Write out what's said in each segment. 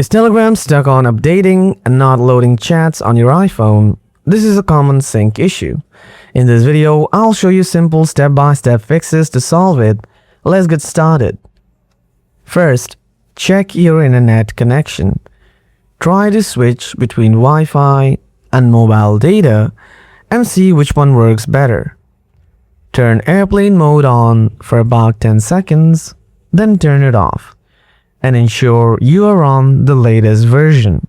Is Telegram stuck on updating and not loading chats on your iPhone? This is a common sync issue. In this video, I'll show you simple step-by-step fixes to solve it. Let's get started. First, check your internet connection. Try to switch between Wi-Fi and mobile data and see which one works better. Turn airplane mode on for about 10 seconds, then turn it off, and ensure you are on the latest version.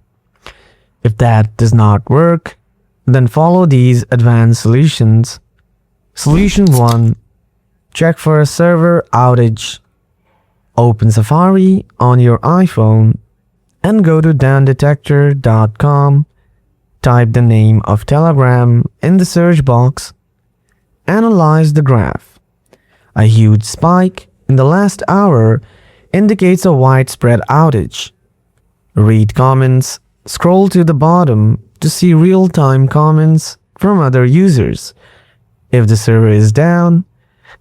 If that does not work, then follow these advanced solutions. Solution 1. Check for a server outage. Open Safari on your iPhone and go to downdetector.com. Type the name of Telegram in the search box. Analyze the graph. A huge spike in the last hour indicates a widespread outage. Read comments. Scroll to the bottom to see real-time comments from other users. If the server is down,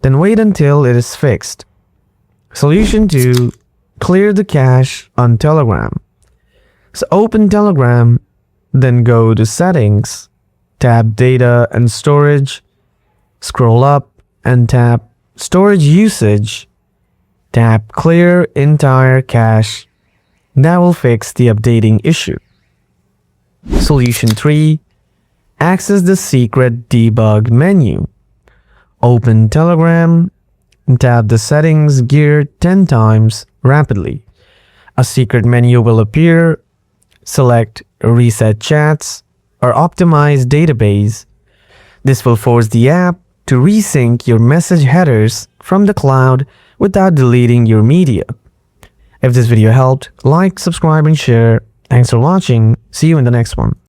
then wait until it is fixed. Solution 2. Clear the cache on Telegram. So open Telegram, then go to Settings, tap Data and Storage, scroll up and tap Storage Usage, tap Clear Entire Cache. That will fix the updating issue. Solution 3. Access the secret debug menu. Open Telegram and tap the settings gear 10 times rapidly. A secret menu will appear. Select Reset Chats or Optimize Database. This will force the app to resync your message headers from the cloud without deleting your media. If this video helped, like, subscribe, and share. Thanks for watching. See you in the next one.